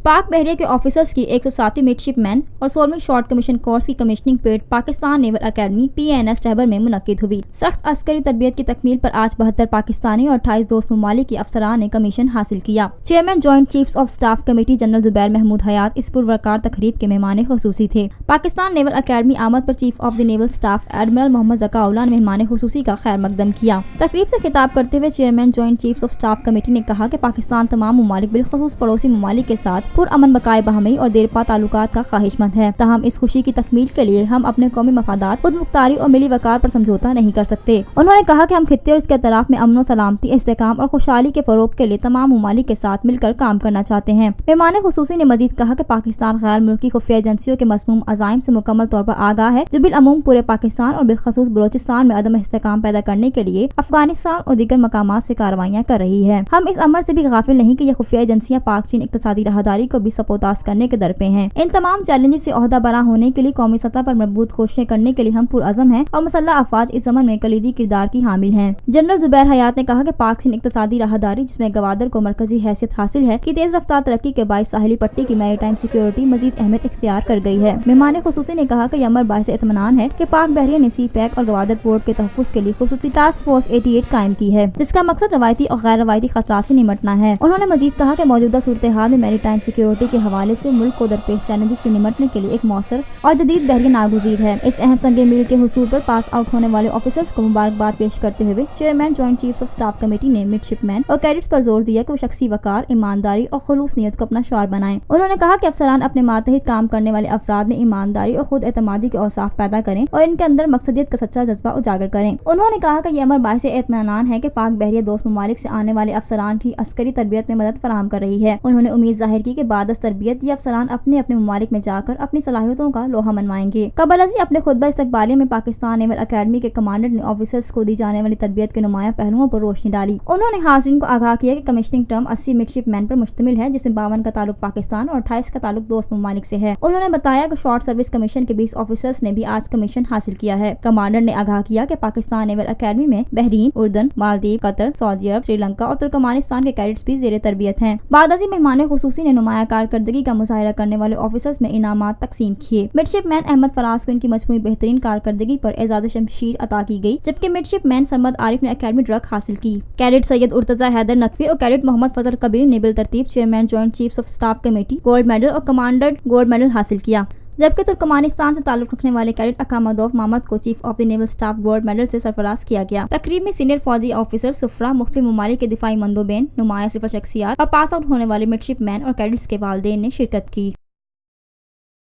पाक बहरिया के ऑफिसर्स की 107वीं मिडशिपमैन और 16वीं शॉर्ट कमीशन कोर्स की commissioning parade Pakistan naval academy PNS टहबर में मुनक्किद हुई। सख्त अस्करी तरबियत की तकमील पर आज 72 पाकिस्तानी और 28 दोस्त ममालिक के अफसरान ने कमीशन हासिल किया। Chairman joint chiefs of staff committee general Zubair Mahmood Hayat इस पुरवकार तकरीब के मेहमान खुसूसी थे। पाकिस्तान नेवल अकेडमी आमद पर chief of the naval staff admiral Muhammad Zakaullah ने मेहमान खुसूसी का खैर मकदम किया। तकरीब से खिताब करते हुए chairman joint chiefs of staff committee ने कहा कि पाकिस्तान तमाम ममालिक बिलखुसूस पड़ोसी ममालिक के साथ पुरअमन बकाए बहमी और देरपा ताल्लुकात का ख्वाहिशमंद है। ताहम इस खुशी की तकमील के लिए हम अपने कौमी मफादात, खुद मुख्तारी और मिली वकार पर समझौता नहीं कर सकते। उन्होंने कहा कि हम खित्ते और इसके अतराफ में अमन, सलामती, इस्तेहकाम और खुशहाली के फरोग के लिए तमाम ममालिक के साथ मिलकर काम करना चाहते हैं। मेहमान खुसूसी ने मजीद कहा कि पाकिस्तान गैर मुल्की खुफिया एजेंसियों के मज़मूम अज़ाइम से मुकम्मल तौर पर आगाह है, जो बिलअमूम पूरे पाकिस्तान और बिलखसूस बलोचिस्तान में अदम इस्तेहकाम पैदा करने के लिए अफगानिस्तान और दीगर मकामात से कार्रवाइयाँ कर रही है। हम इस अमर से भी गाफिल नहीं कि यह खुफिया एजेंसियाँ पाक चीन इक्तिसादी राहदारी को भी सपोतास करने के दर पे हैं। इन तमाम चैलेंजेस से ओहदा बरा होने के लिए कौमी सतह पर मजबूत कोशिशें करने के लिए हम पुरअज़म हैं और मुसल्लह अफवाज इस अमन में कलीदी किरदार की हामिल हैं। जनरल जुबैर हयात ने कहा कि पाक चीन इक्तिसादी राहदारी, जिसमें गवादर को मरकजी हैसियत हासिल है, की तेज रफ्तार तरक्की के बाइस साहिली पट्टी की मैरीटाइम सिक्योरिटी मजीद अहमियत इख्तियार कर गई है। मेहमान खुसूसी ने कहा कि यह अमर बाइस इत्मीनान है कि पाक बहरिया ने सी पैक और गवादर पोर्ट के तहफ़्फ़ुज़ के लिए खुसूसी टास्क फोर्स 88 कायम की है, जिसका मकसद रवायती और गैर रवायती खतरा से निमटना है। उन्होंने मजीद कहा कि मौजूदा सूरत हाल में मैरीटाइम सिक्योरिटी के हवाले से मुल्क को दरपेश चैलेंजेस से निमटने के लिए एक मौसर और जदीद बहरिया नागुज़ीर है। इस अहम संगे मील के हुसूल पर पास आउट होने वाले ऑफिसर्स को मुबारकबाद पेश करते हुए chairman joint chiefs of staff committee ने मिडशिपमैन और कैडेट्स पर जोर दिया कि वो शख्सी वकार, ईमानदारी और खुलूस नियत को अपना शार बनाएं। उन्होंने कहा कि अफसरान अपने मातहत काम करने वाले अफराद में ईमानदारी और खुद एतमादी के औसाफ पैदा करें और इनके अंदर मकसदियत का सच्चा जज्बा उजागर करें। उन्होंने कहा कि यह अमर बाइस इत्मीनान है कि पाक बहरिया दोस्त ममालिक से आने वाले अफसरान की अस्करी तरबियत में मदद फराहम कर रही है। उन्होंने उम्मीद जाहिर की कि बाद तरबियत ये अफसरान अपने अपने ममालिक में जाकर अपनी सलाहियतों का लोहा मनवाएंगे। कबल अपने खुतबा इस्तकबालिया में पाकिस्तान नेवल अकेडमी के कमांडेंट ने ऑफिसर्स को दी जाने वाली तरबियत के नुमाया पहलुओं पर रोशनी डाली। उन्होंने हाज़रीन को आगाह किया कि कमीशनिंग टर्म 80 मिडशिपमैन पर मुश्तमिल है, जिसमें 52 का ताल्लुक पाकिस्तान और 28 का ताल्लुक दोस्त ममालिक से है। उन्होंने बताया कि शॉर्ट सर्विस कमीशन के 20 ऑफिसर्स ने भी आज कमीशन हासिल किया है। कमांडर ने आगाह किया कि पाकिस्तान नेवल अकेडमी में बहरीन, उर्दन, मालदीव, कतर, सऊदी अरब, श्रीलंका और तुर्कमानिस्तान के कैडेट्स भी ज़ेरे तरबियत हैं। बादअज़ी मेहमान खुसूसी ने नुमाया कारकर्दगी का मुजाहिरा करने वाले ऑफिसर्स में इनामात तकसीम किए। मिडशिपमैन अहमद फराज को इनकी मजमूई बेहतरीन कारकर्दगी पर एजाज़ शमशीर अता की गई, जबकि मिडशिपमैन सरमद आरिफ ने अकेडमी ड्रग हासिल की। कैडेट सैयद उर्तजा हैदर नकवी और कैडेट मोहम्मद फजल कबीर ने बिल तरतीब chairman joint chiefs of staff committee gold medal और कमांडर गोल्ड मेडल हासिल किया, जबकि तुर्कमानिस्तान से ताल्लुक रखने वाले कैडेट अकामदोफ मोहम्मद को chief of the naval staff gold medal से सरफराज किया गया। तकरीब में सीनियर फौजी ऑफिसर, सुफरा, मुख्तलिफ ममालिक के दिफाई मंदोबेन, नुमाया सिफर शख्सियात और पास आउट होने वाले मिडशिपमैन और कैडेट्स के वालिदैन ने शिरकत की।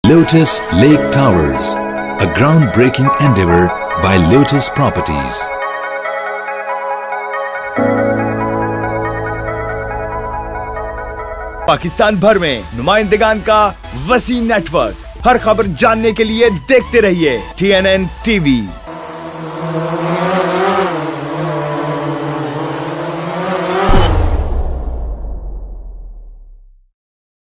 Lotus Lake Towers, a groundbreaking endeavor by Lotus Properties. Pakistan भर में नुमाइंदगान का वसी नेटवर्क, हर खबर जानने के लिए देखते रहिए TNN TV।